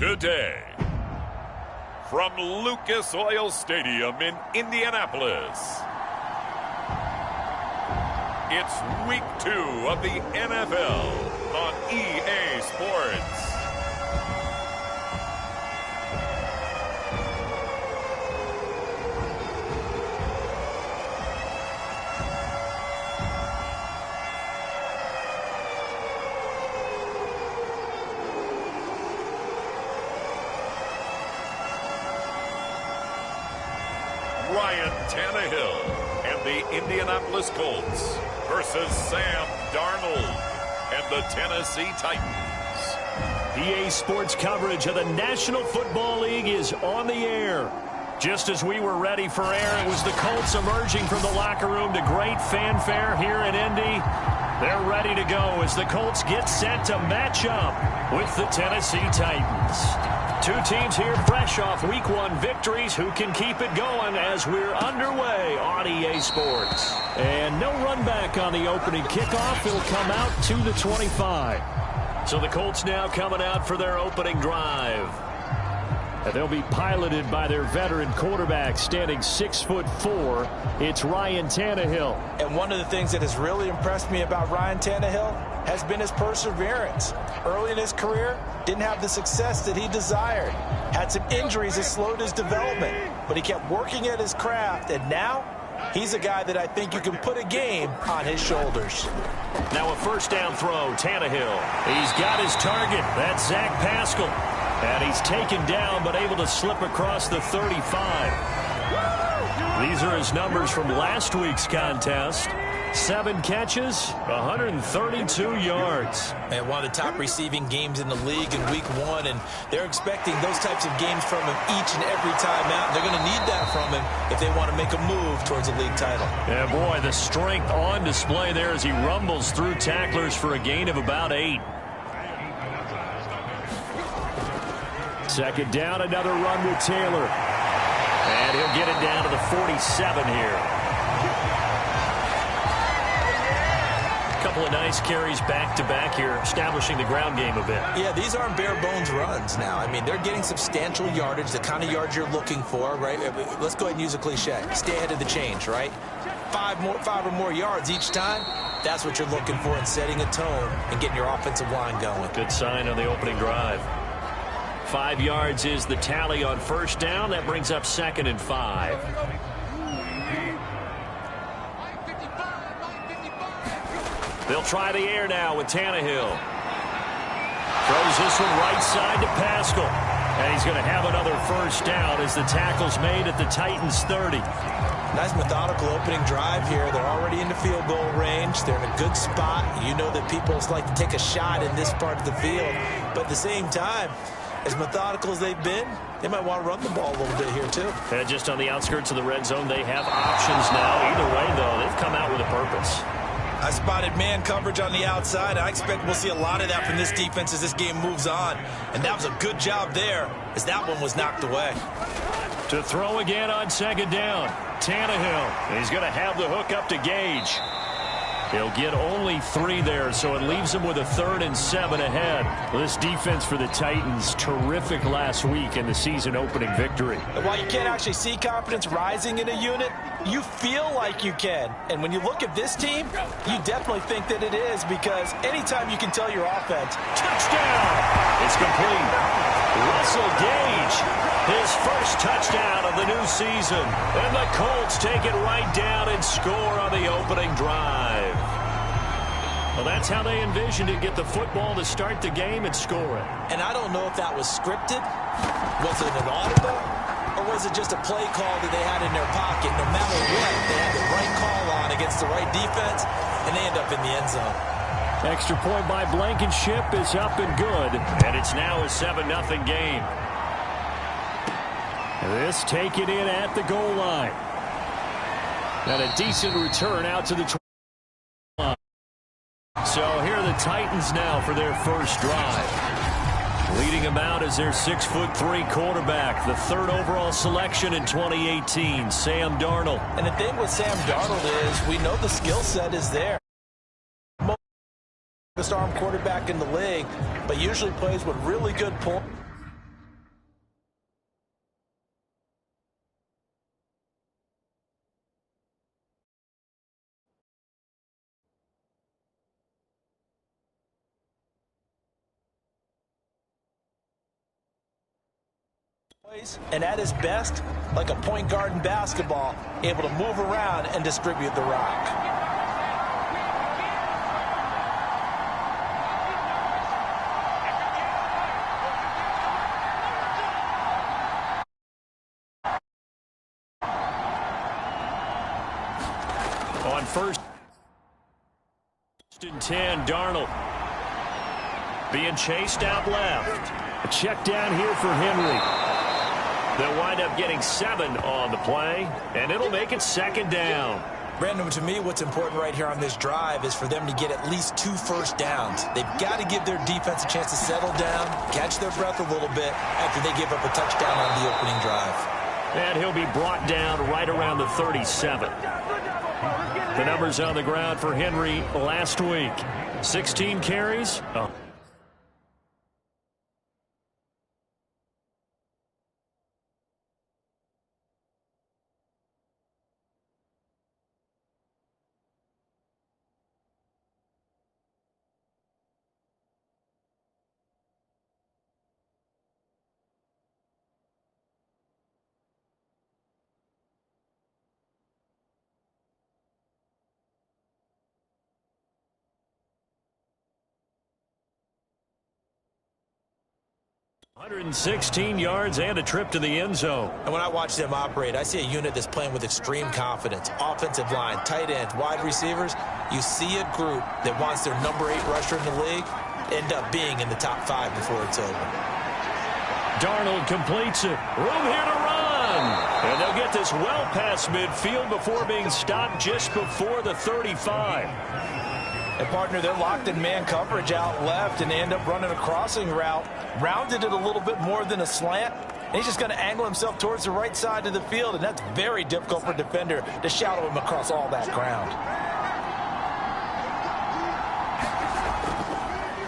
Today, from Lucas Oil Stadium in Indianapolis, it's Week 2 of the NFL on EA Sports. Ryan Tannehill and the Indianapolis Colts versus Sam Darnold and the Tennessee Titans. EA Sports coverage of the National Football League is on the air. Just as we were ready for air, it was the Colts emerging from the locker room to great fanfare here in Indy. They're ready to go as the Colts get set to match up with the Tennessee Titans. Two teams here fresh off Week 1 victories. Who can keep it going as we're underway on EA Sports? And no run back on the opening kickoff. It'll come out to the 25. So the Colts now coming out for their opening drive. And they'll be piloted by their veteran quarterback, standing 6'4". It's Ryan Tannehill. And one of the things that has really impressed me about Ryan Tannehill has been his perseverance. Early in his career, didn't have the success that he desired. Had some injuries that slowed his development. But he kept working at his craft, and now he's a guy that I think you can put a game on his shoulders. Now a first down throw, Tannehill. He's got his target. That's Zach Pascal. And he's taken down but able to slip across the 35. These are his numbers from last week's contest. 7 catches, 132 yards. And one of the top receiving games in the league in Week 1, and they're expecting those types of games from him each and every time out. They're going to need that from him if they want to make a move towards a league title. Yeah, boy, the strength on display there as he rumbles through tacklers for a gain of about 8. Second down, another run with Taylor. And he'll get it down to the 47 here. A couple of nice carries back-to-back here, establishing the ground game a bit. Yeah, these aren't bare-bones runs now. I mean, they're getting substantial yardage, the kind of yards you're looking for, right? Let's go ahead and use a cliche. Stay ahead of the change, right? 5 or more yards each time. That's what you're looking for in setting a tone and getting your offensive line going. Good sign on the opening drive. 5 yards is the tally on first down. That brings up 2nd and 5. They'll try the air now with Tannehill. Throws this one right side to Pascal. And he's going to have another first down as the tackle's made at the Titans' 30. Nice methodical opening drive here. They're already in the field goal range. They're in a good spot. You know that people like to take a shot in this part of the field. But at the same time, as methodical as they've been, they might want to run the ball a little bit here, too. And just on the outskirts of the red zone, they have options now. Either way, though, they've come out with a purpose. I spotted man coverage on the outside. I expect we'll see a lot of that from this defense as this game moves on. And that was a good job there as that one was knocked away. To throw again on second down, Tannehill. He's going to have the hook up to Gage. He'll get only 3 there, so it leaves him with a 3rd and 7 ahead. Well, this defense for the Titans, terrific last week in the season opening victory. While you can't actually see confidence rising in a unit, you feel like you can. And when you look at this team, you definitely think that it is, because anytime you can tell your offense, touchdown, it's complete. Russell Gage, his first touchdown of the new season. And the Colts take it right down and score on the opening drive. Well, that's how they envisioned it. Get the football to start the game and score it. And I don't know if that was scripted. Was it an audible? Or was it just a play call that they had in their pocket? No matter what, they had the right call on against the right defense, and they end up in the end zone. Extra point by Blankenship is up and good. And it's now a 7-0 game. This taken in at the goal line. And a decent return out to the 20. So here are the Titans now for their first drive. Leading them out is their 6'3" quarterback, the 3rd overall selection in 2018, Sam Darnold. And the thing with Sam Darnold is we know the skill set is there. Most arm quarterback in the league, but usually plays with really good points. And at his best, like a point guard in basketball, able to move around and distribute the rock. On first and 10, Darnold being chased out left. A check down here for Henry. They'll wind up getting 7 on the play, and it'll make it second down. Brandon, to me, what's important right here on this drive is for them to get at least 2 first downs. They've got to give their defense a chance to settle down, catch their breath a little bit after they give up a touchdown on the opening drive. And he'll be brought down right around the 37. The numbers on the ground for Henry last week. 16 carries. 116 yards and a trip to the end zone. And when I watch them operate, I see a unit that's playing with extreme confidence. Offensive line, tight ends, wide receivers. You see a group that wants their number 8 rusher in the league end up being in the top 5 before it's over. Darnold completes it. Room here to run. And they'll get this well past midfield before being stopped just before the 35. And, partner, they're locked in man coverage out left, and they end up running a crossing route. Rounded it a little bit more than a slant. And he's just going to angle himself towards the right side of the field, and that's very difficult for a defender to shadow him across all that ground.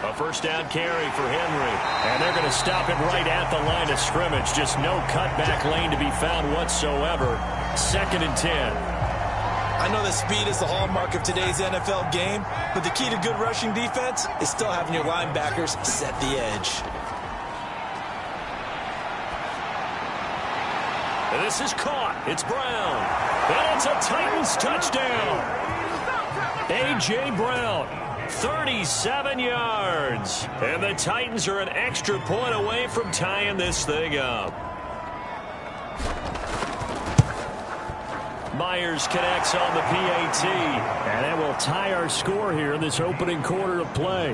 A first down carry for Henry. And they're going to stop him right at the line of scrimmage. Just no cutback lane to be found whatsoever. 2nd and 10. I know that speed is the hallmark of today's NFL game, but the key to good rushing defense is still having your linebackers set the edge. And this is caught. It's Brown. And it's a Titans touchdown. A.J. Brown, 37 yards. And the Titans are an extra point away from tying this thing up. Myers connects on the PAT, and that will tie our score here in this opening quarter of play.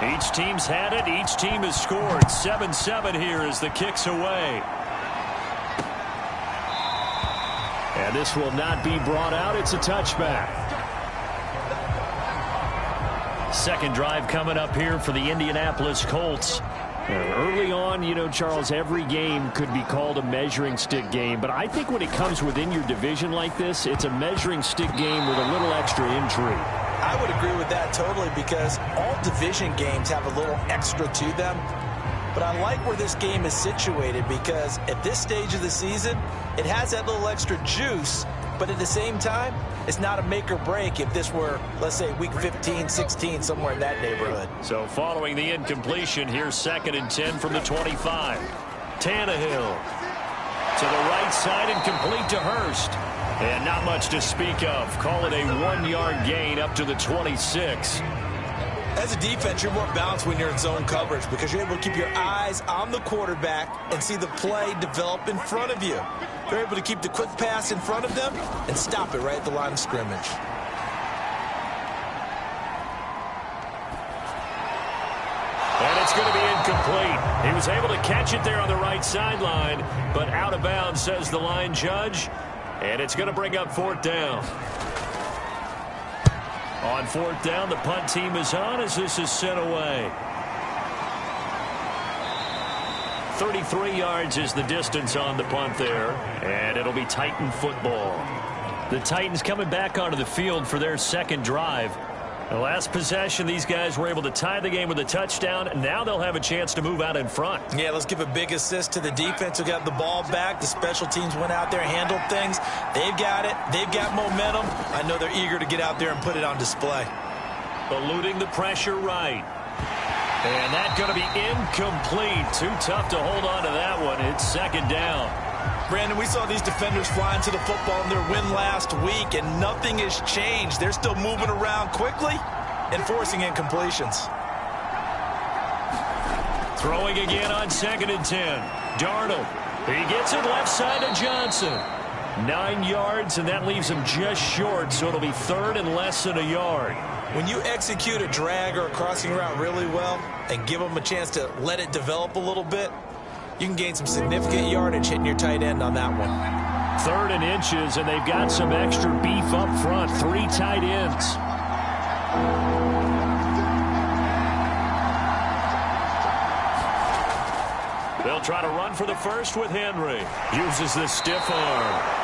Each team's had it. Each team has scored. 7-7 here as the kick's away. And this will not be brought out. It's a touchback. Second drive coming up here for the Indianapolis Colts. Early on, you know, Charles, every game could be called a measuring stick game. But I think when it comes within your division like this, it's a measuring stick game with a little extra intrigue. I would agree with that totally, because all division games have a little extra to them. But I like where this game is situated, because at this stage of the season, it has that little extra juice. But at the same time, it's not a make or break if this were, let's say, week 15, 16, somewhere in that neighborhood. So following the incompletion, here's 2nd and 10 from the 25. Tannehill to the right side and complete to Hurst. And not much to speak of. Call it a 1-yard gain up to the 26. As a defense, you're more balanced when you're in zone coverage, because you're able to keep your eyes on the quarterback and see the play develop in front of you. You're able to keep the quick pass in front of them and stop it right at the line of scrimmage. And it's going to be incomplete. He was able to catch it there on the right sideline, but out of bounds, says the line judge. And it's going to bring up 4th down. On 4th down, the punt team is on as this is sent away. 33 yards is the distance on the punt there, and it'll be Titan football. The Titans coming back onto the field for their second drive. The last possession, these guys were able to tie the game with a touchdown. Now they'll have a chance to move out in front. Yeah, let's give a big assist to the defense who got the ball back. The special teams went out there, handled things. They've got it. They've got momentum. I know they're eager to get out there and put it on display. Eluding the pressure right. And that's going to be incomplete. Too tough to hold on to that one. It's second down. Brandon, we saw these defenders flying to the football in their win last week, and nothing has changed. They're still moving around quickly and forcing incompletions. Throwing again on 2nd and 10. Darnold. He gets it left side to Johnson. 9 yards, and that leaves him just short, so it'll be 3rd and less than a yard. When you execute a drag or a crossing route really well and give them a chance to let it develop a little bit, you can gain some significant yardage hitting your tight end on that one. 3rd and inches, and they've got some extra beef up front. 3 tight ends. They'll try to run for the first with Henry. Uses the stiff arm.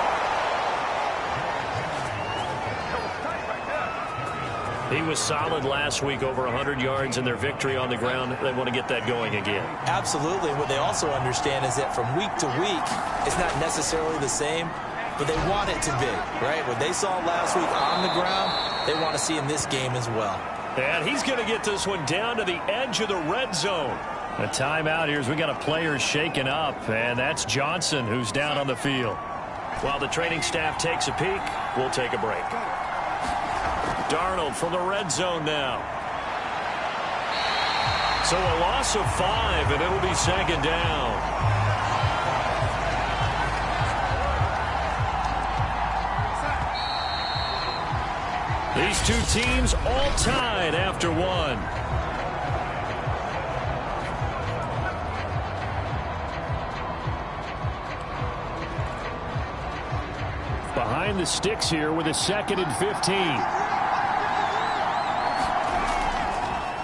He was solid last week, over 100 yards in their victory on the ground. They want to get that going again. Absolutely. What they also understand is that from week to week, it's not necessarily the same, but they want it to be, right? What they saw last week on the ground, they want to see in this game as well. And he's going to get this one down to the edge of the red zone. A timeout here as we got a player shaken up, and that's Johnson who's down on the field. While the training staff takes a peek, we'll take a break. Darnold from the red zone now. So a loss of 5, and it'll be second down. These two teams all tied after 1. Behind the sticks here with a 2nd and 15.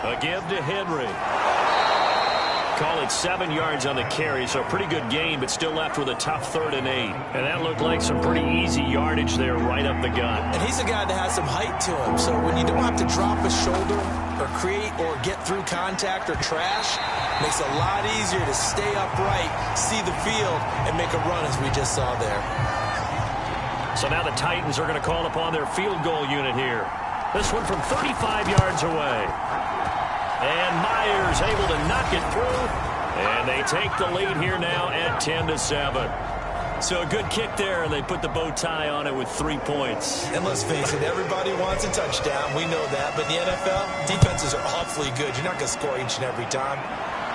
A give to Henry. Call it 7 yards on the carry, so a pretty good gain, but still left with a tough 3rd and 8. And that looked like some pretty easy yardage there right up the gut. And he's a guy that has some height to him, so when you don't have to drop a shoulder or create or get through contact or trash, it makes it a lot easier to stay upright, see the field, and make a run as we just saw there. So now the Titans are going to call upon their field goal unit here. This one from 35 yards away. And Myers able to knock it through. And they take the lead here now at 10-7. So a good kick there, and they put the bow tie on it with 3 points. And let's face it, everybody wants a touchdown. We know that. But in the NFL, defenses are awfully good. You're not going to score each and every time.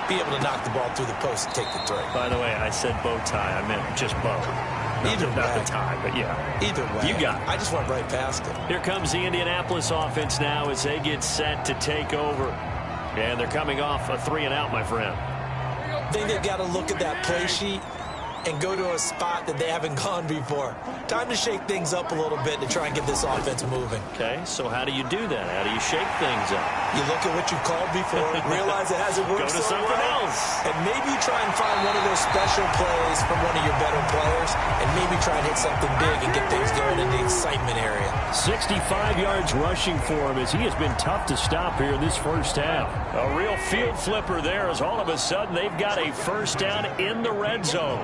Be able to knock the ball through the post and take the throw. By the way, I said bow tie. I meant just bow. Either way. Not the tie, but yeah. Either way. You got it. I just went right past it. Here comes the Indianapolis offense now as they get set to take over. And they're coming off a 3-and-out, my friend. I think they've got to look at that play sheet and go to a spot that they haven't gone before. Time to shake things up a little bit to try and get this offense moving. Okay, so how do you do that? How do you shake things up? You look at what you called before, realize it hasn't worked Go to so something well, else. and maybe try and find one of those special plays from one of your better players, and maybe try and hit something big and get things going in the excitement area. 65 yards rushing for him as he has been tough to stop here in this first half. A real field flipper there as all of a sudden they've got a first down in the red zone.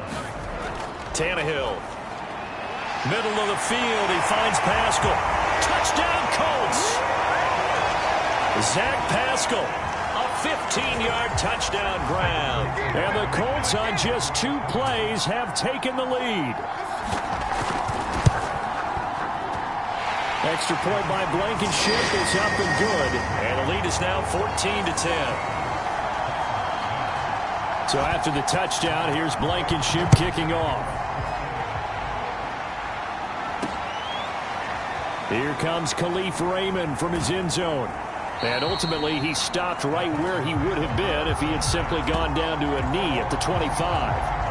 Tannehill. Middle of the field. He finds Pascal. Touchdown, Colts. Zach Pascal. A 15-yard touchdown grab. And the Colts on just 2 plays have taken the lead. Extra point by Blankenship is up and good. And the lead is now 14-10. So after the touchdown, here's Blankenship kicking off. Here comes Khalif Raymond from his end zone. And ultimately, he stopped right where he would have been if he had simply gone down to a knee at the 25.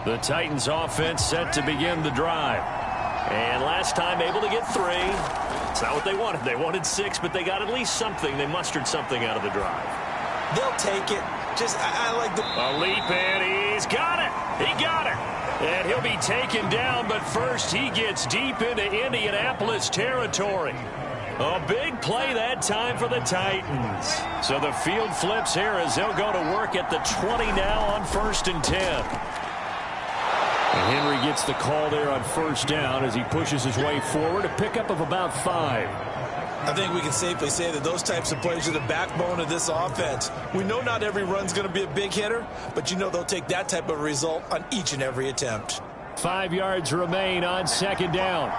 The Titans offense set to begin the drive. And last time able to get 3. It's not what they wanted. They wanted 6, but they got at least something. They mustered something out of the drive. They'll take it. Just, I like the... A leap, and he's got it. He got it. And he'll be taken down, but first he gets deep into Indianapolis territory. A big play that time for the Titans. So the field flips here as they'll go to work at the 20 now on 1st and 10. And Henry gets the call there on 1st down as he pushes his way forward, a pickup of about 5. I think we can safely say that those types of plays are the backbone of this offense. We know not every run's going to be a big hitter, but you know they'll take that type of result on each and every attempt. 5 yards remain on 2nd down.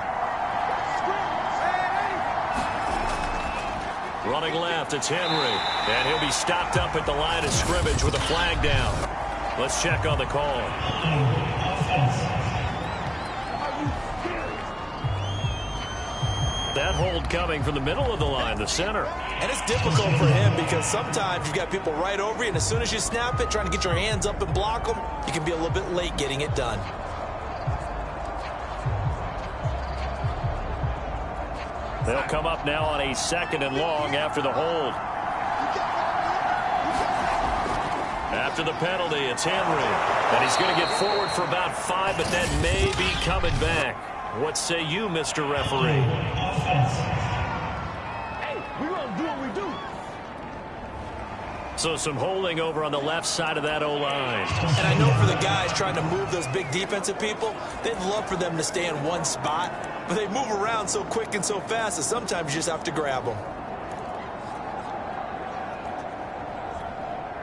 Running left, it's Henry. And he'll be stopped up at the line of scrimmage with a flag down. Let's check on the call. That hold coming from the middle of the line, the center. And it's difficult for him because sometimes you've got people right over you, and as soon as you snap it, trying to get your hands up and block them, you can be a little bit late getting it done. They'll come up now on a 2nd and long after the hold. After the penalty, it's Henry. And he's going to get forward for about 5, but that may be coming back. What say you, Mr. Referee? Hey, we're going to do what we do. So some holding over on the left side of that O-line. And I know for the guys trying to move those big defensive people, they'd love for them to stay in one spot, but they move around so quick and so fast that sometimes you just have to grab them.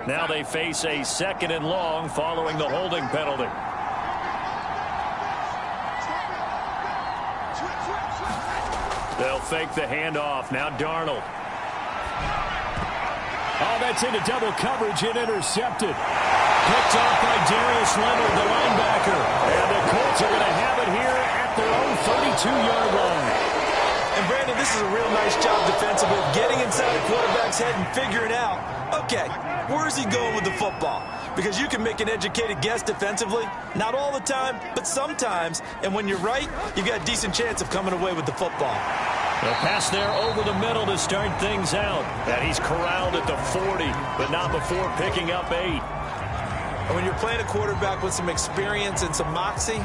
Now they face a 2nd and long following the holding penalty. They'll fake the handoff. Now Darnold. Oh, that's into double coverage and intercepted. Picked off by Darius Leonard, the linebacker. And the Colts are going to have it here at their own 32-yard line. And Brandon, this is a real nice job defensively of getting inside a quarterback's head and figuring out, okay, where's he going with the football? Because you can make an educated guess defensively, not all the time, but sometimes. And when you're right, you've got a decent chance of coming away with the football. The pass there over the middle to start things out. And he's corralled at the 40, but not before picking up 8. And when you're playing a quarterback with some experience and some moxie,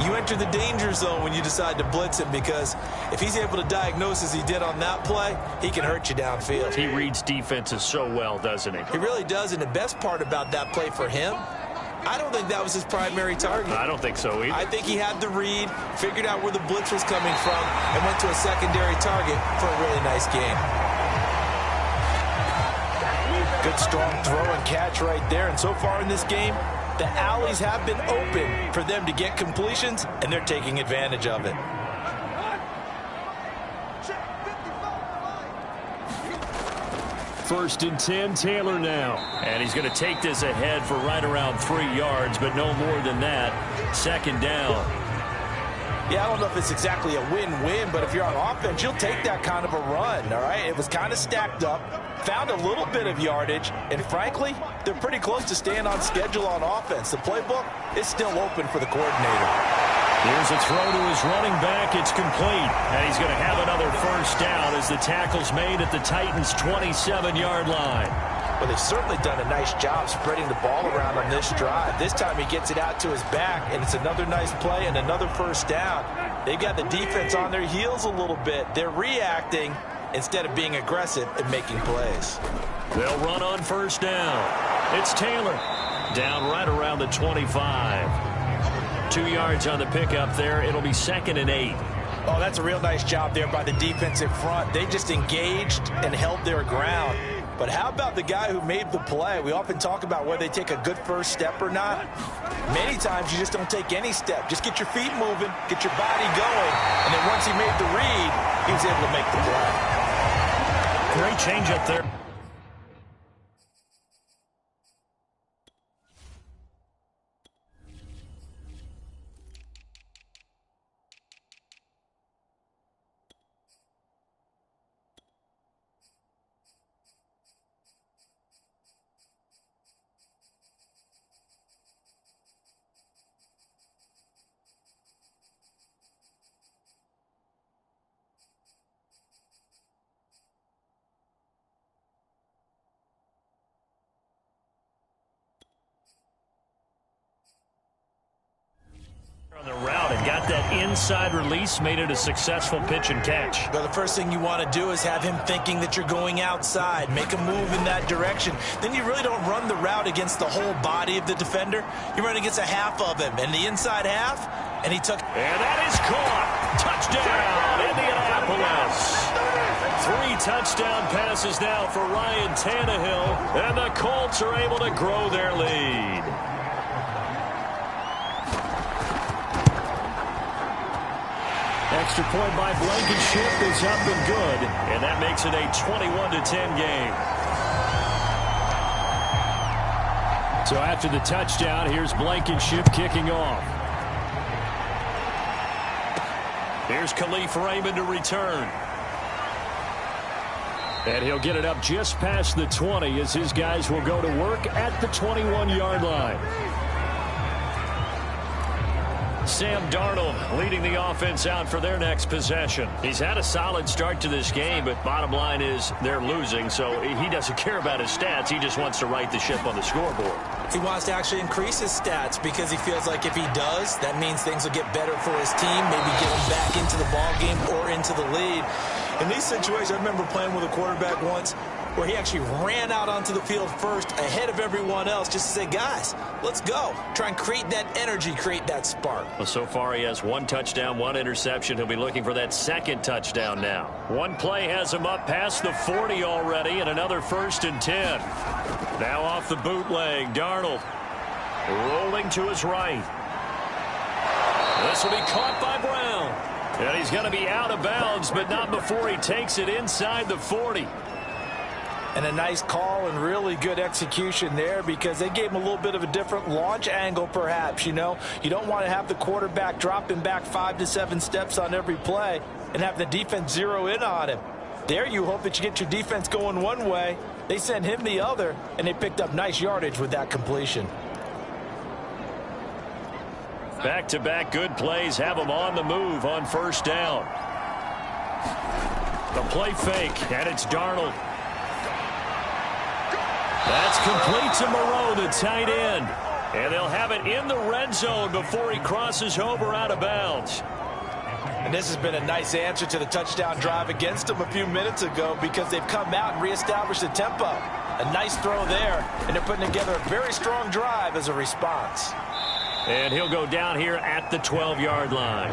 you enter the danger zone when you decide to blitz him, because if he's able to diagnose as he did on that play, he can hurt you downfield. He reads defenses so well, doesn't he? He really does, and the best part about that play for him, I don't think that was his primary target. I don't think so either. I think he had the read, figured out where the blitz was coming from, and went to a secondary target for a really nice game. Good strong throw and catch right there, and so far in this game, the alleys have been open for them to get completions, and they're taking advantage of it. First and 10, Taylor now. And he's going to take this ahead for right around 3 yards, but no more than that. 2nd down. Yeah, I don't know if it's exactly a win-win, but if you're on offense, you'll take that kind of a run, all right? It was kind of stacked up, found a little bit of yardage, and frankly, they're pretty close to staying on schedule on offense. The playbook is still open for the coordinator. Here's a throw to his running back. It's complete. And he's going to have another 1st down as the tackle's made at the Titans' 27-yard line. Well, they've certainly done a nice job spreading the ball around on this drive. This time he gets it out to his back, and it's another nice play and another 1st down. They've got the defense on their heels a little bit. They're reacting instead of being aggressive and making plays. They'll run on 1st down. It's Taylor. Down right around the 25. 2 yards on the pickup there. It'll be 2nd and 8. Oh, that's a real nice job there by the defensive front. They just engaged and held their ground. But how about the guy who made the play? We often talk about whether they take a good first step or not. Many times you just don't take any step. Just get your feet moving, get your body going, and then once he made the read, he was able to make the play. Great change up there. got that inside release, made it a successful pitch and catch. But the first thing you want to do is have him thinking that you're going outside, make a move in that direction. Then you really don't run the route against the whole body of the defender. You run against a half of him, and the inside half, and he took... And that is caught. Touchdown, Indianapolis. 3 touchdown passes now for Ryan Tannehill, and the Colts are able to grow their lead. Extra point by Blankenship is up and good, and that makes it a 21-10 game. So after the touchdown, here's Blankenship kicking off. Here's Khalif Raymond to return. And he'll get it up just past the 20 as his guys will go to work at the 21-yard line. Sam Darnold leading the offense out for their next possession. He's had a solid start to this game, but bottom line is they're losing, so he doesn't care about his stats. He just wants to right the ship on the scoreboard. He wants to actually increase his stats because he feels like if he does, that means things will get better for his team, maybe get him back into the ball game or into the lead. In these situations, I remember playing with a quarterback once where he actually ran out onto the field first ahead of everyone else just to say, guys, let's go. Try and create that energy, create that spark. Well, so far he has 1 touchdown, 1 interception. He'll be looking for that 2nd touchdown now. One play has him up past the 40 already, and another 1st and 10. Now off the bootleg, Darnold rolling to his right. This will be caught by Brown. And he's going to be out of bounds, but not before he takes it inside the 40. And a nice call and really good execution there because they gave him a little bit of a different launch angle perhaps, you know. You don't want to have the quarterback dropping back 5 to 7 steps on every play and have the defense zero in on him. There you hope that you get your defense going one way. They sent him the other, and they picked up nice yardage with that completion. Back-to-back good plays have them on the move on 1st down. The play fake, and it's Darnold. That's complete to Moreau, the tight end. And they'll have it in the red zone before he crosses over out of bounds. And this has been a nice answer to the touchdown drive against them a few minutes ago because they've come out and reestablished the tempo. A nice throw there, and they're putting together a very strong drive as a response. And he'll go down here at the 12-yard line.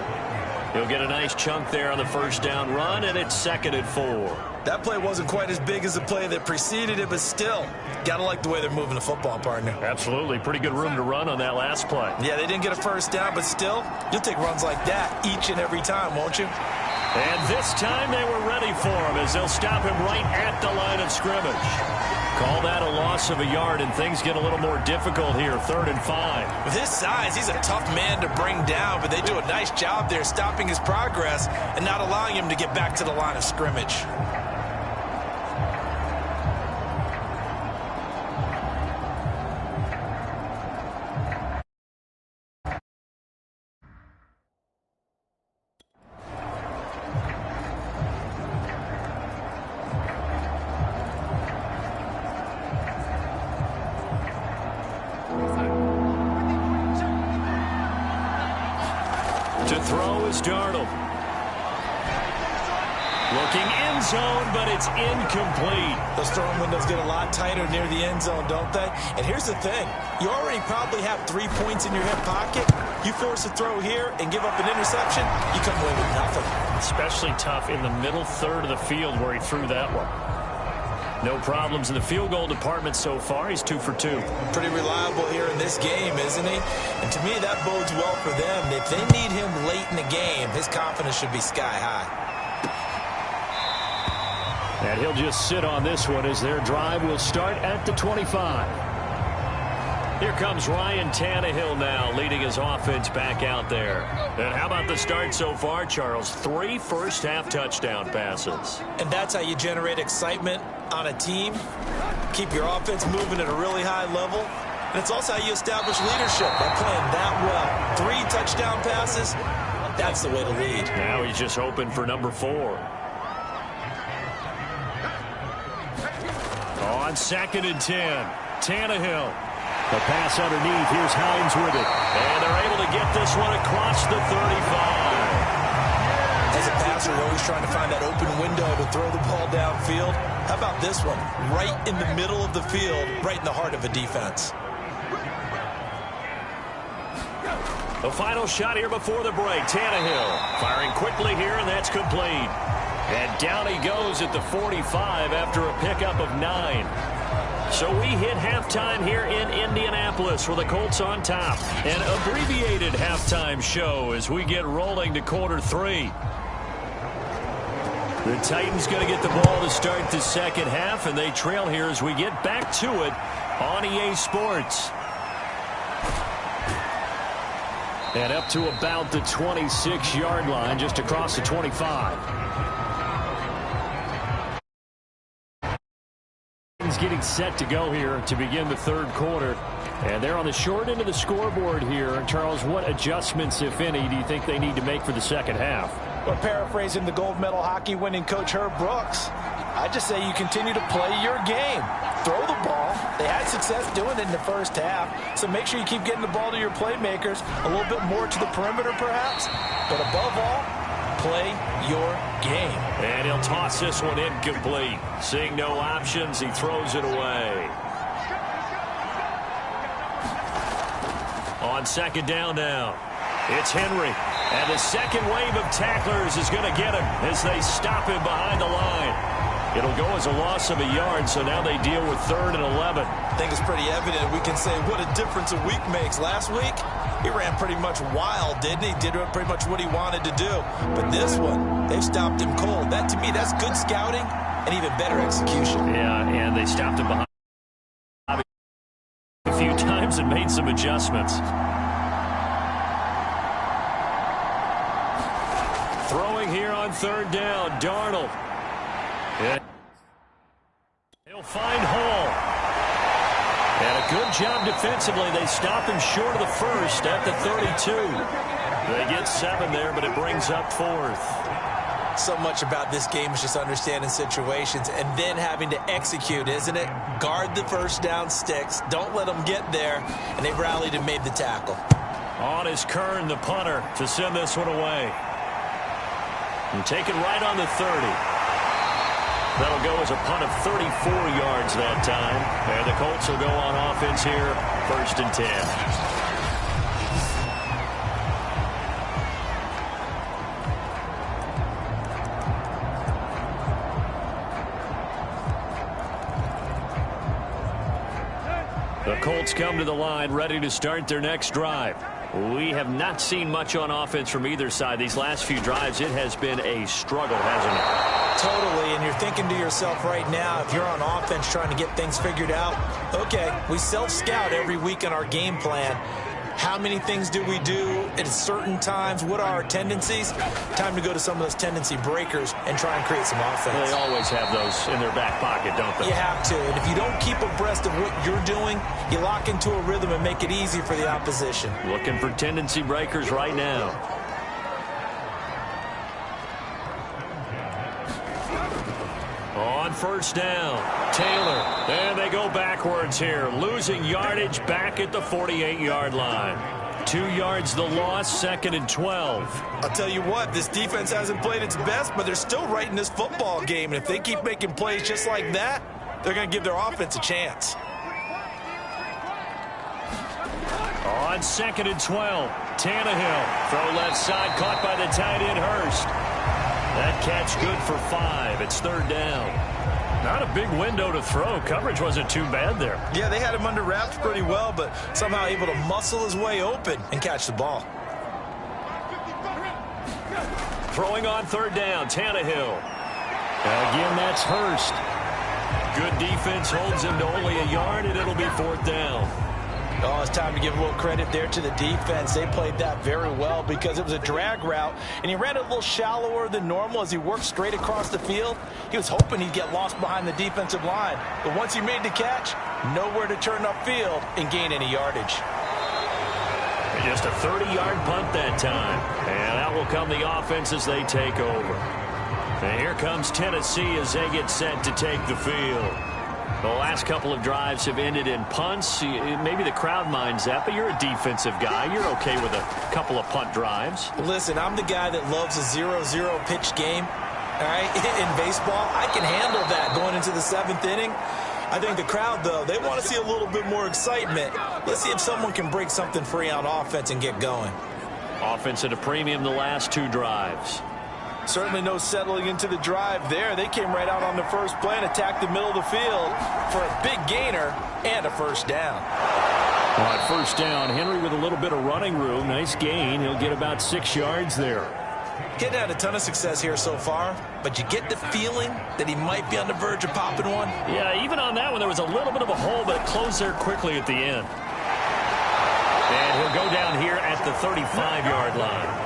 He'll get a nice chunk there on the 1st down run, and it's 2nd and 4. That play wasn't quite as big as the play that preceded it, but still, got to like the way they're moving the football, partner. Absolutely. Pretty good room to run on that last play. Yeah, they didn't get a 1st down, but still, you'll take runs like that each and every time, won't you? And this time they were ready for him as they'll stop him right at the line of scrimmage. Call that a loss of a yard, and things get a little more difficult here, 3rd and 5. With his size, he's a tough man to bring down, but they do a nice job there stopping his progress and not allowing him to get back to the line of scrimmage. To throw is Darnold. Looking end zone, but it's incomplete. Those throwing windows get a lot tighter near the end zone, don't they? And here's the thing. You already probably have 3 points in your hip pocket. You force a throw here and give up an interception, you come away with nothing. Especially tough in the middle 3rd of the field where he threw that one. No problems in the field goal department so far. He's 2 for 2. Pretty reliable here in this game, isn't he? And to me, that bodes well for them. If they need him late in the game, his confidence should be sky high. And he'll just sit on this one as their drive will start at the 25. Here comes Ryan Tannehill now leading his offense back out there. And how about the start so far, Charles? 3 first-half touchdown passes. And that's how you generate excitement on a team. Keep your offense moving at a really high level. And it's also how you establish leadership by playing that well. 3 touchdown passes, that's the way to lead. Now he's just hoping for number 4. On 2nd and 10, Tannehill. The pass underneath. Here's Hines with it. And they're able to get this one across the 35. As a passer, you're always trying to find that open window to throw the ball downfield. How about this one? Right in the middle of the field, right in the heart of a defense. The final shot here before the break. Tannehill firing quickly here, and that's complete. And down he goes at the 45 after a pickup of 9. So we hit halftime here in Indianapolis with the Colts on top. An abbreviated halftime show as we get rolling to quarter 3. The Titans going to get the ball to start the second half, and they trail here as we get back to it on EA Sports. And up to about the 26-yard line, just across the 25. Getting set to go here to begin the third quarter. And they're on the short end of the scoreboard here. Charles, what adjustments, if any, do you think they need to make for the second half? Well, paraphrasing the gold medal hockey winning coach Herb Brooks, I just say you continue to play your game. Throw the ball. They had success doing it in the first half, so make sure you keep getting the ball to your playmakers, a little bit more to the perimeter perhaps, but above all, play your game. And he'll toss this one incomplete. Seeing no options, he throws it away. On second down now, it's Henry. And the second wave of tacklers is going to get him as they stop him behind the line. It'll go as a loss of a yard, so now they deal with 3rd and 11. I think it's pretty evident. We can say what a difference a week makes. Last week, he ran pretty much wild, didn't he? Did pretty much what he wanted to do. But this one, they've stopped him cold. That, to me, that's good scouting and even better execution. Yeah, and they stopped him behind a few times and made some adjustments. Throwing here on 3rd down, Darnold. Yeah. He'll find Hall. And a good job defensively. They stop him short of the first at the 32. They get 7 there, but it brings up 4th. So much about this game is just understanding situations and then having to execute, isn't it? Guard the first down sticks. Don't let them get there. And they rallied and made the tackle. On is Kern, the punter, to send this one away. And take it right on the 30. That'll go as a punt of 34 yards that time. And the Colts will go on offense here, 1st and 10. The Colts come to the line, ready to start their next drive. We have not seen much on offense from either side. These last few drives, it has been a struggle, hasn't it? Totally, and you're thinking to yourself right now, if you're on offense trying to get things figured out, okay, we self-scout every week in our game plan. How many things do we do at certain times? What are our tendencies? Time to go to some of those tendency breakers and try and create some offense. They always have those in their back pocket, don't they? You have to, and if you don't keep abreast of what you're doing, you lock into a rhythm and make it easy for the opposition. Looking for tendency breakers right now. On 1st down, Taylor. And they go backwards here, losing yardage back at the 48-yard line. 2 yards the loss, 2nd and 12. I'll tell you what, this defense hasn't played its best, but they're still right in this football game. And if they keep making plays just like that, they're going to give their offense a chance. On 2nd and 12, Tannehill. Throw left side, caught by the tight end, Hurst. That catch good for 5. It's 3rd down. Not a big window to throw. Coverage wasn't too bad there. Yeah, they had him under wraps pretty well, but somehow able to muscle his way open and catch the ball. Throwing on 3rd down, Tannehill. Again, that's Hurst. Good defense holds him to only a yard, and it'll be 4th down. Oh, it's time to give a little credit there to the defense. They played that very well because it was a drag route, and he ran it a little shallower than normal as he worked straight across the field. He was hoping he'd get lost behind the defensive line, but once he made the catch, nowhere to turn upfield and gain any yardage. Just a 30-yard punt that time, and out will come the offense as they take over. And here comes Tennessee as they get set to take the field. The last couple of drives have ended in punts. Maybe the crowd minds that, but you're a defensive guy. You're okay with a couple of punt drives. Listen, I'm the guy that loves a 0-0 pitch game. All right, in baseball, I can handle that going into the 7th inning. I think the crowd, though, they want to see a little bit more excitement. Let's see if someone can break something free on offense and get going. Offense at a premium the last 2 drives. Certainly no settling into the drive there. They came right out on the first play and attacked the middle of the field for a big gainer and a first down. On first down, Henry with a little bit of running room. Nice gain. He'll get about 6 yards there. Getting had a ton of success here so far, but you get the feeling that he might be on the verge of popping one. Yeah, even on that one, there was a little bit of a hole, but it closed there quickly at the end. And he'll go down here at the 35-yard line.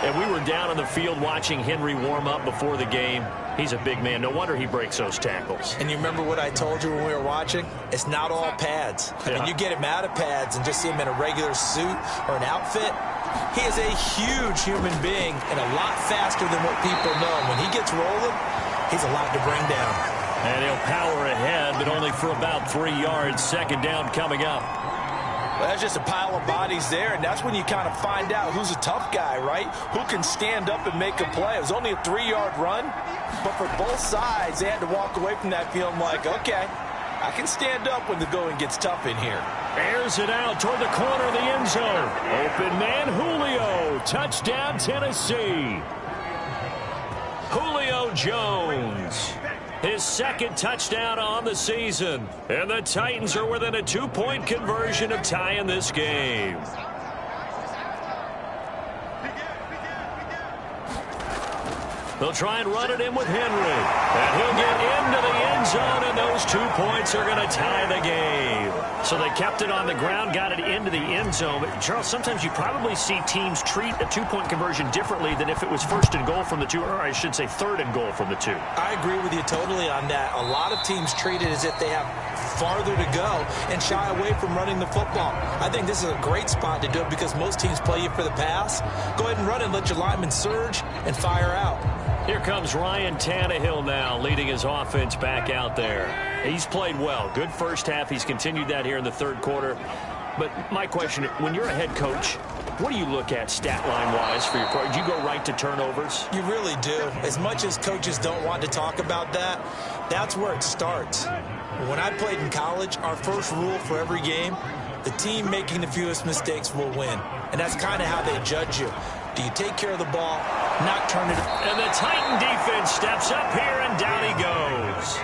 And we were down on the field watching Henry warm up before the game. He's a big man. No wonder he breaks those tackles. And you remember what I told you when we were watching? It's not all pads. I mean, you get him out of pads and just see him in a regular suit or an outfit. He is a huge human being and a lot faster than what people know. When he gets rolling, he's a lot to bring down. And he'll power ahead, but only for about 3 yards. Second down coming up. Well, that's just a pile of bodies there, and that's when you kind of find out who's a tough guy, right? Who can stand up and make a play. It was only a 3-yard run, but for both sides, they had to walk away from that feeling like, okay, I can stand up when the going gets tough in here. Airs it out toward the corner of the end zone. Open man, Julio. Touchdown, Tennessee. Julio Jones. His second touchdown on the season. And the Titans are within a 2-point conversion of tying this game. They'll try and run it in with Henry. And he'll get into the end zone, and those 2 points are going to tie the game. So they kept it on the ground, got it into the end zone. But, Charles, sometimes you probably see teams treat a 2-point conversion differently than if it was first and goal from the 2, or I should say third and goal from the 2. I agree with you totally on that. A lot of teams treat it as if they have farther to go and shy away from running the football. I think this is a great spot to do it because most teams play you for the pass. Go ahead and run and let your linemen surge and fire out. Here comes Ryan Tannehill now, leading his offense back out there. He's played well. Good first half. He's continued that here in the third quarter. But my question, when you're a head coach, what do you look at stat line-wise for your quarterback? Do you go right to turnovers? You really do. As much as coaches don't want to talk about that, that's where it starts. When I played in college, our first rule for every game, the team making the fewest mistakes will win. And that's kind of how they judge you. Do you take care of the ball, not turn it? And the Titan defense steps up here, and down he goes.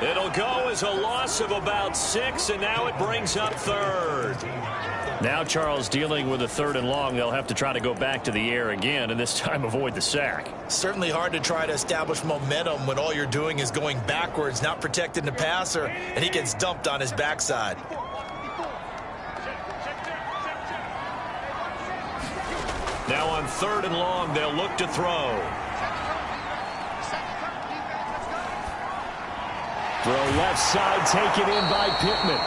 It'll go as a loss of about 6, and now it brings up third. Now Charles dealing with a 3rd and long. They'll have to try to go back to the air again, and this time avoid the sack. Certainly hard to try to establish momentum when all you're doing is going backwards, not protecting the passer, and he gets dumped on his backside. Now on 3rd and long, they'll look to throw. Throw left side taken in by Pittman.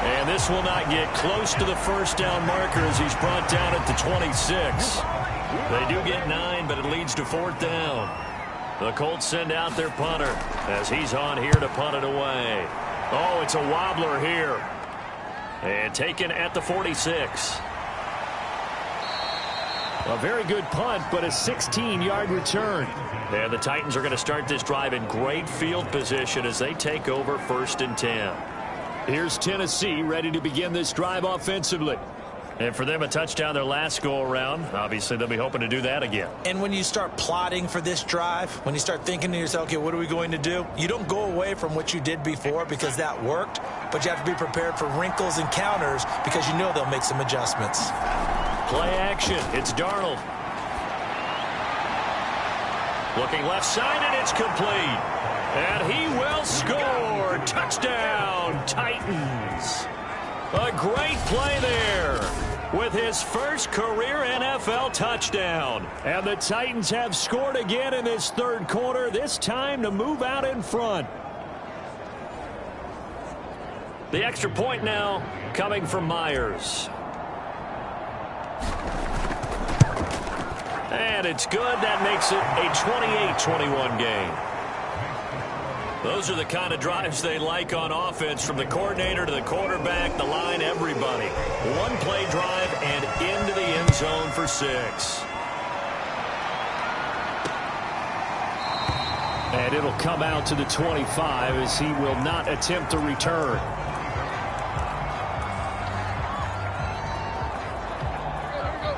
And this will not get close to the first down marker as he's brought down at the 26. They do get 9, but it leads to 4th down. The Colts send out their punter as he's on here to punt it away. Oh, it's a wobbler here. And taken at the 46. A very good punt, but a 16-yard return. And the Titans are going to start this drive in great field position as they take over 1st and 10. Here's Tennessee ready to begin this drive offensively. And for them, a touchdown their last go-around. Obviously, they'll be hoping to do that again. And when you start plotting for this drive, when you start thinking to yourself, okay, what are we going to do? You don't go away from what you did before because that worked, but you have to be prepared for wrinkles and counters because you know they'll make some adjustments. Play action. It's Darnold. Looking left side, and it's complete. And he will score. Touchdown, Titans. A great play there with his first career NFL touchdown. And the Titans have scored again in this third quarter, this time to move out in front. The extra point now coming from Myers. And it's good. That makes it a 28-21 game. Those are the kind of drives they like on offense, from the coordinator to the quarterback, the line, everybody. One play drive and into the end zone for 6. And it'll come out to the 25 as he will not attempt to return.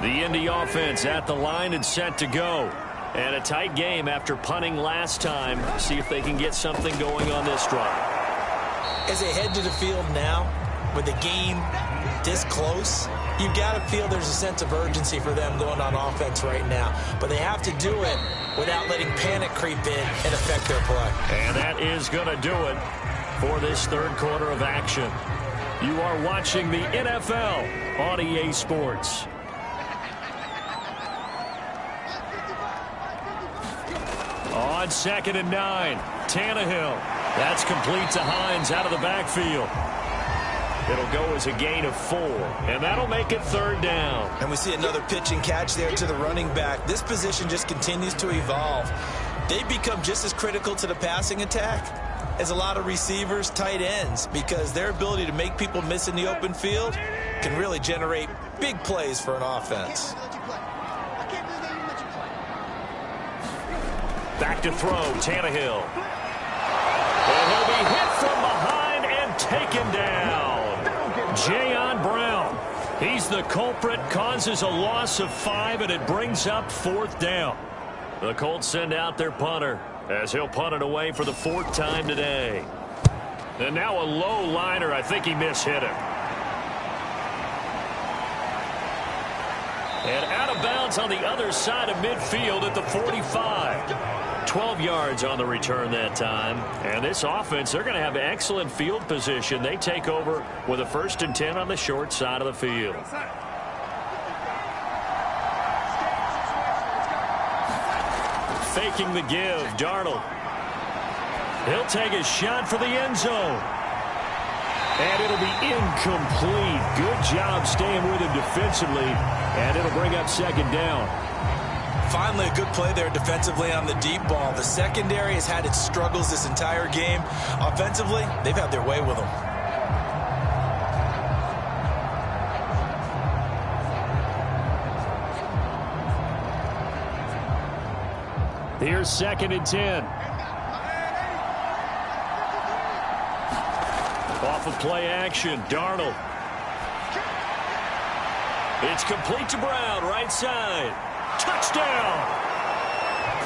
The Indy offense at the line and set to go. And a tight game after punting last time. See if they can get something going on this drive. As they head to the field now, with the game this close, you've got to feel there's a sense of urgency for them going on offense right now. But they have to do it without letting panic creep in and affect their play. And that is going to do it for this third quarter of action. You are watching the NFL on EA Sports. On 2nd and 9, Tannehill. That's complete to Hines out of the backfield. It'll go as a gain of 4, and that'll make it 3rd down. And we see another pitch and catch there to the running back. This position just continues to evolve. They become just as critical to the passing attack as a lot of receivers, tight ends, because their ability to make people miss in the open field can really generate big plays for an offense. Back to throw, Tannehill. And he'll be hit from behind and taken down. Jayon Brown. He's the culprit, causes a loss of 5, and it brings up 4th down. The Colts send out their punter as he'll punt it away for the 4th time today. And now a low liner. I think he mishit him. And out of bounds on the other side of midfield at the 45. 12 yards on the return that time. And this offense, they're going to have excellent field position. They take over with a 1st and 10 on the short side of the field. Faking the give, Darnold. He'll take a shot for the end zone. And it'll be incomplete. Good job staying with him defensively. And it'll bring up 2nd down. Finally, a good play there defensively on the deep ball. The secondary has had its struggles this entire game. Offensively, they've had their way with them. Here's 2nd and 10. Off of play action, Darnold. It's complete to Brown, right side. Touchdown!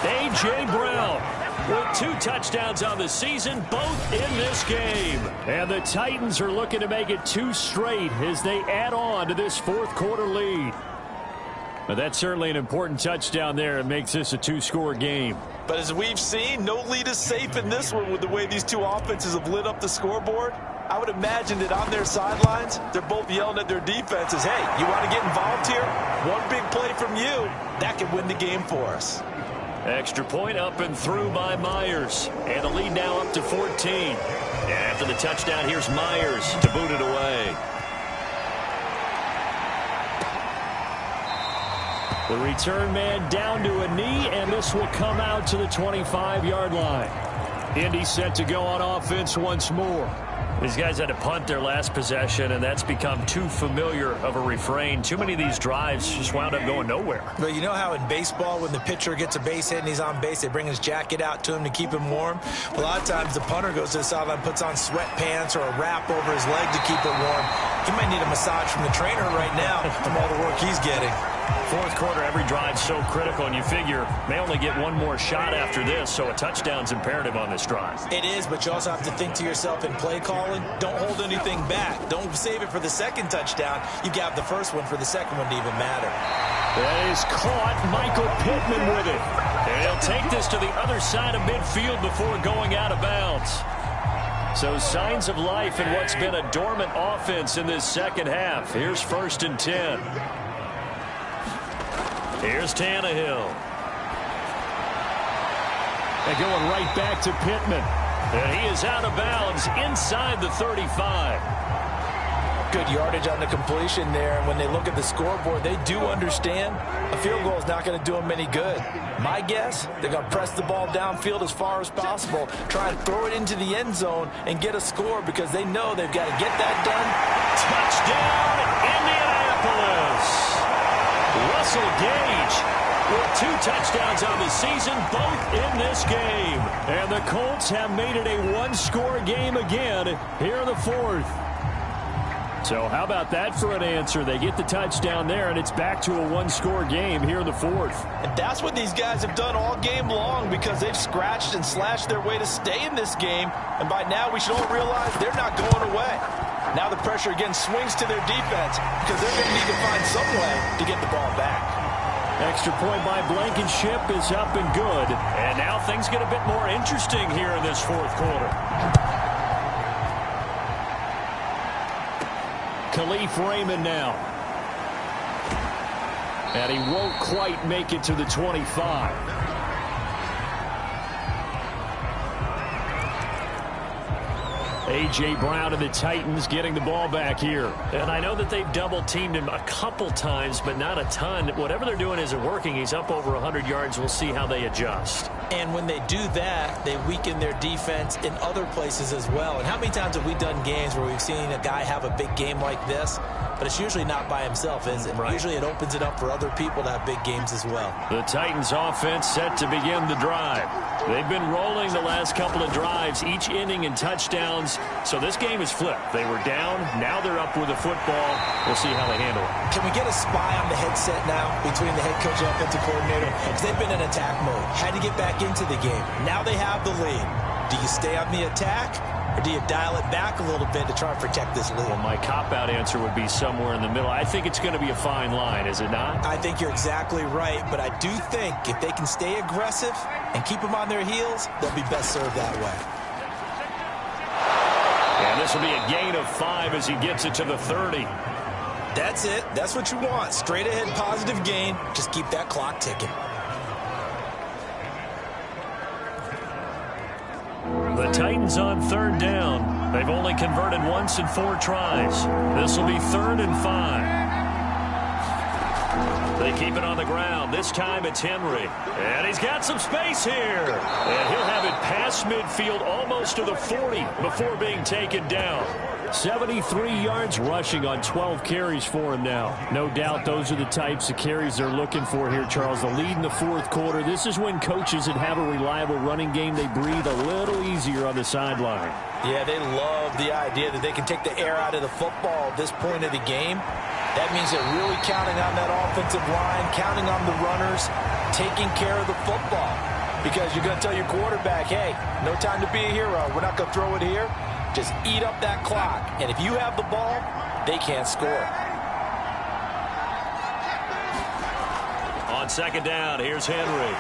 A.J. Brown with 2 touchdowns on the season, both in this game. And the Titans are looking to make it 2 straight as they add on to this 4th quarter lead. But that's certainly an important touchdown there. It makes this a 2-score game. But as we've seen, no lead is safe in this one with the way these two offenses have lit up the scoreboard. I would imagine that on their sidelines, they're both yelling at their defenses, hey, you want to get involved here? One big play from you, that can win the game for us. Extra point up and through by Myers. And the lead now up to 14. And after the touchdown, here's Myers to boot it away. The return man down to a knee, and this will come out to the 25-yard line. Indy set to go on offense once more. These guys had to punt their last possession, and that's become too familiar of a refrain. Too many of these drives just wound up going nowhere. But you know how in baseball, when the pitcher gets a base hit and he's on base, they bring his jacket out to him to keep him warm? A lot of times the punter goes to the sideline, puts on sweatpants or a wrap over his leg to keep it warm. He might need a massage from the trainer right now from all the work he's getting. 4th quarter, every drive's so critical, and you figure they only get one more shot after this, so a touchdown's imperative on this drive. It is, but you also have to think to yourself in play calling, don't hold anything back. Don't save it for the 2nd touchdown. You got the first one for the 2nd one to even matter. That is caught. Michael Pittman with it. And he'll take this to the other side of midfield before going out of bounds. So signs of life in what's been a dormant offense in this 2nd half. Here's 1st and 10. Here's Tannehill. And going right back to Pittman. And he is out of bounds inside the 35. Good yardage on the completion there. And when they look at the scoreboard, they do understand a field goal is not going to do them any good. My guess, they're going to press the ball downfield as far as possible, try and throw it into the end zone and get a score because they know they've got to get that done. Touchdown, Indianapolis! Russell Gage with 2 touchdowns on the season, both in this game. And the Colts have made it a one-score game again here in the 4th. So how about that for an answer? They get the touchdown there, and it's back to a one-score game here in the 4th. And that's what these guys have done all game long because they've scratched and slashed their way to stay in this game. And by now, we should all realize they're not going away. Now the pressure again swings to their defense because they're going to need to find some way to get the ball back. Extra point by Blankenship is up and good. And now things get a bit more interesting here in this 4th quarter. Khalif Raymond now. And he won't quite make it to the 25. A.J. Brown and the Titans getting the ball back here. And I know that they've double-teamed him a couple times, but not a ton. Whatever they're doing isn't working. He's up over 100 yards. We'll see how they adjust. And when they do that, they weaken their defense in other places as well. And how many times have we done games where we've seen a guy have a big game like this? But it's usually not by himself, is it? Right. Usually it opens it up for other people to have big games as well. The Titans offense set to begin the drive. They've been rolling the last couple of drives, each inning in touchdowns. So this game is flipped. They were down. Now they're up with the football. We'll see how they handle it. Can we get a spy on the headset now between the head coach and offensive coordinator? Because they've been in attack mode. Had to get back into the game. Now they have the lead. Do you stay on the attack? Or do you dial it back a little bit to try and protect this lead? Well, my cop-out answer would be somewhere in the middle. I think it's going to be a fine line, is it not? I think you're exactly right, but I do think if they can stay aggressive and keep them on their heels, they'll be best served that way. And this will be a gain of 5 as he gets it to the 30. That's it. That's what you want. Straight ahead positive gain. Just keep that clock ticking. The Titans on 3rd down. They've only converted once in 4 tries. This will be 3rd and 5. They keep it on the ground. This time it's Henry. And he's got some space here. And he'll have it past midfield almost to the 40 before being taken down. 73 yards rushing on 12 carries for him now. No doubt those are the types of carries they're looking for here, Charles. The lead in the 4th quarter. This is when coaches that have a reliable running game, they breathe a little easier on the sideline. Yeah, they love the idea that they can take the air out of the football at this point of the game. That means they're really counting on that offensive line, counting on the runners, taking care of the football. Because you're going to tell your quarterback, hey, no time to be a hero. We're not going to throw it here. Just eat up that clock. And if you have the ball, they can't score. On 2nd down, here's Henry.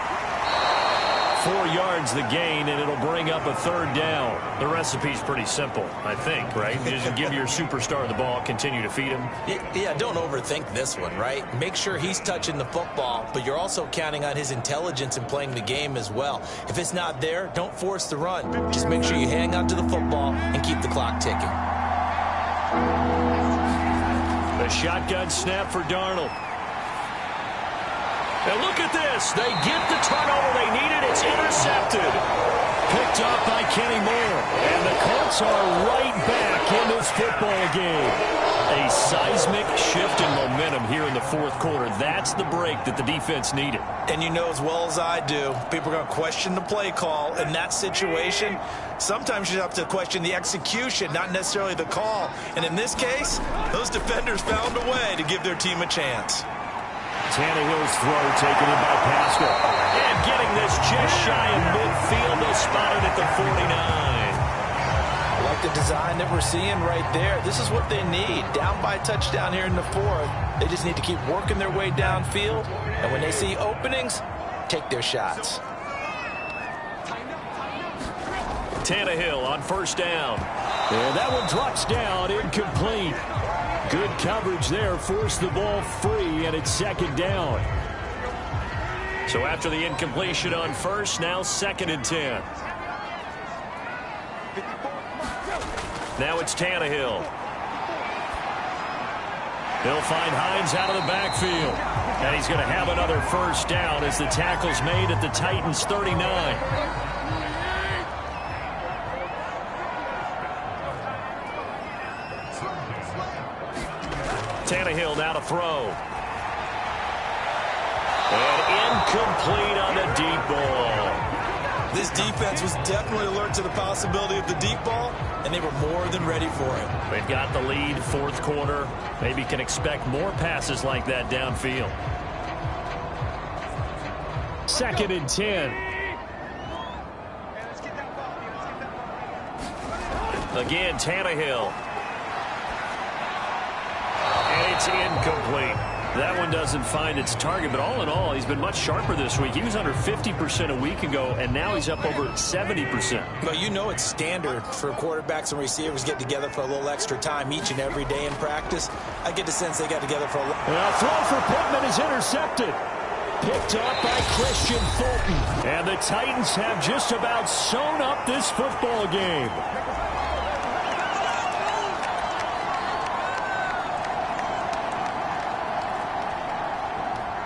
4 yards the gain, and it'll bring up a 3rd down. The recipe's pretty simple, I think, right? You just give your superstar the ball, continue to feed him. Yeah, don't overthink this one, right? Make sure he's touching the football, but you're also counting on his intelligence in playing the game as well. If it's not there, don't force the run. Just make sure you hang on to the football and keep the clock ticking. The shotgun snap for Darnold. And look at this. They get the turnover they needed. It's intercepted. Picked up by Kenny Moore. And the Colts are right back in this football game. A seismic shift in momentum here in the 4th quarter. That's the break that the defense needed. And you know as well as I do, people are going to question the play call in that situation. Sometimes you have to question the execution, not necessarily the call. And in this case, those defenders found a way to give their team a chance. Tannehill's throw taken in by Pascal. And getting this just shy of midfield. They'll spot it at the 49. I like the design that we're seeing right there. This is what they need. Down by a touchdown here in the 4th. They just need to keep working their way downfield. And when they see openings, take their shots. Tannehill on 1st down. And that one drops down, incomplete. Good coverage there, forced the ball free, and it's 2nd down. So after the incompletion on 1st, now 2nd and 10. Now it's Tannehill. He'll find Hines out of the backfield. And he's going to have another first down as the tackle's made at the Titans' 39. Tannehill now to throw. And incomplete on the deep ball. This defense was definitely alert to the possibility of the deep ball, and they were more than ready for it. They've got the lead, fourth quarter. Maybe can expect more passes like that downfield. 2nd and 10. Again, Tannehill. And it's incomplete. That one doesn't find its target, but all in all, he's been much sharper this week. He was under 50% a week ago, and now he's up over 70%. Well, you know it's standard for quarterbacks and receivers get together for a little extra time each and every day in practice. I get the sense they got together for a little... Well, throw for Pittman is intercepted. Picked up by Christian Fulton. And the Titans have just about sewn up this football game.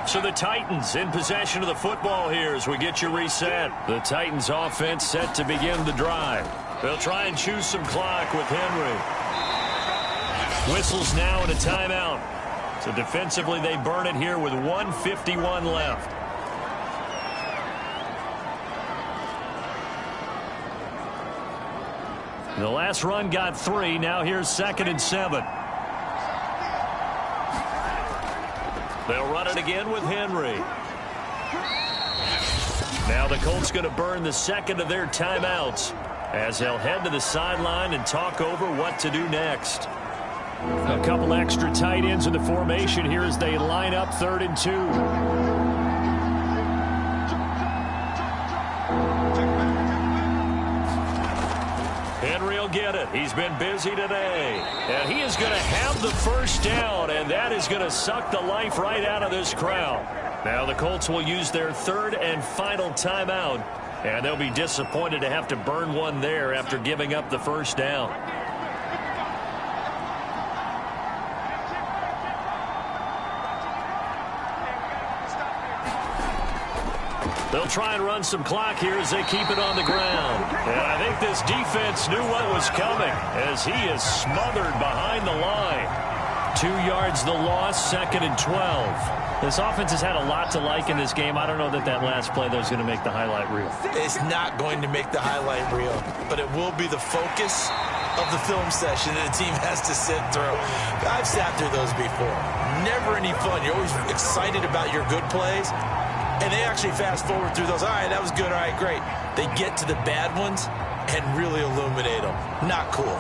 So the Titans in possession of the football here as we get you reset. The Titans offense set to begin the drive. They'll try and choose some clock with Henry. Whistles now and a timeout. So defensively they burn it here with 1:51 left. The last run got 3. Now here's 2nd and 7. They'll run it again with Henry. Now the Colts going to burn the second of their timeouts as they'll head to the sideline and talk over what to do next. A couple extra tight ends in the formation here as they line up 3rd and 2. Henry will get it. He's been busy today. And he is going to have the first down, and that is going to suck the life right out of this crowd. Now the Colts will use their 3rd and final timeout, and they'll be disappointed to have to burn one there after giving up the first down. They'll try and run some clock here as they keep it on the ground. And I think this defense knew what was coming as he is smothered behind the line. 2 yards the loss, 2nd and 12. This offense has had a lot to like in this game. I don't know that last play, though, is going to make the highlight reel. It's not going to make the highlight reel, but it will be the focus of the film session that the team has to sit through. I've sat through those before. Never any fun. You're always excited about your good plays. And they actually fast forward through those. All right, that was good. All right, great. They get to the bad ones and really illuminate them. Not cool.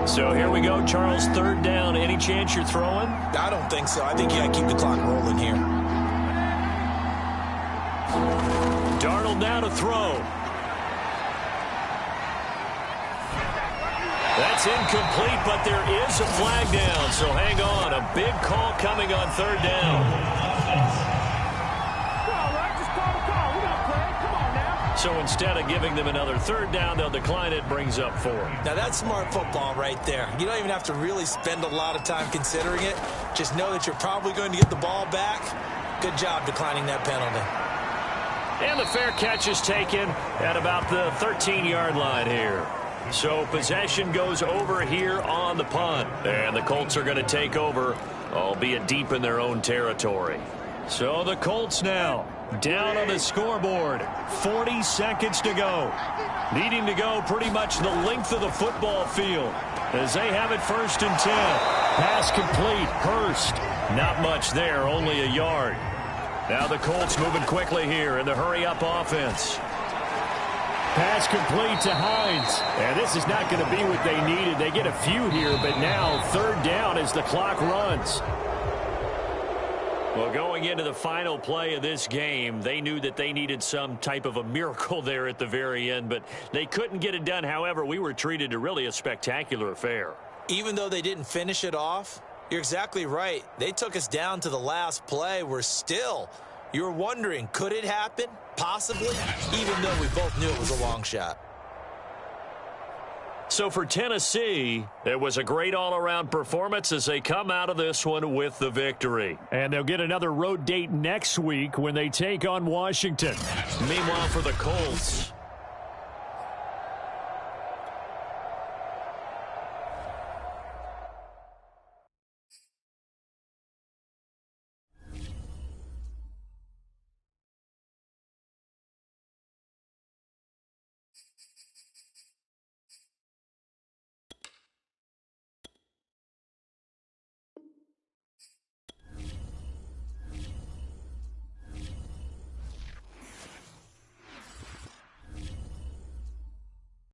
So here we go, Charles. 3rd down. Any chance you're throwing? I don't think so. I think you got to keep the clock rolling here. Darnold now to throw. That's incomplete, but there is a flag down, so hang on. A big call coming on 3rd down. So instead of giving them another 3rd down, they'll decline it, brings up 4. Now that's smart football right there. You don't even have to really spend a lot of time considering it. Just know that you're probably going to get the ball back. Good job declining that penalty. And the fair catch is taken at about the 13-yard line here. So possession goes over here on the punt. And the Colts are going to take over, albeit deep in their own territory. So the Colts now down on the scoreboard. 40 seconds to go. Needing to go pretty much the length of the football field as they have it 1st and 10. Pass complete. Hurst. Not much there, only a yard. Now the Colts moving quickly here in the hurry-up offense. Pass complete to Hines. And this is not going to be what they needed. They get a few here, but now 3rd down as the clock runs. Well, going into the final play of this game, they knew that they needed some type of a miracle there at the very end, but they couldn't get it done. However, we were treated to really a spectacular affair. Even though they didn't finish it off, you're exactly right. They took us down to the last play. You're wondering, could it happen? Possibly, even though we both knew it was a long shot. So for Tennessee, it was a great all-around performance as they come out of this one with the victory. And they'll get another road date next week when they take on Washington. Meanwhile, for the Colts,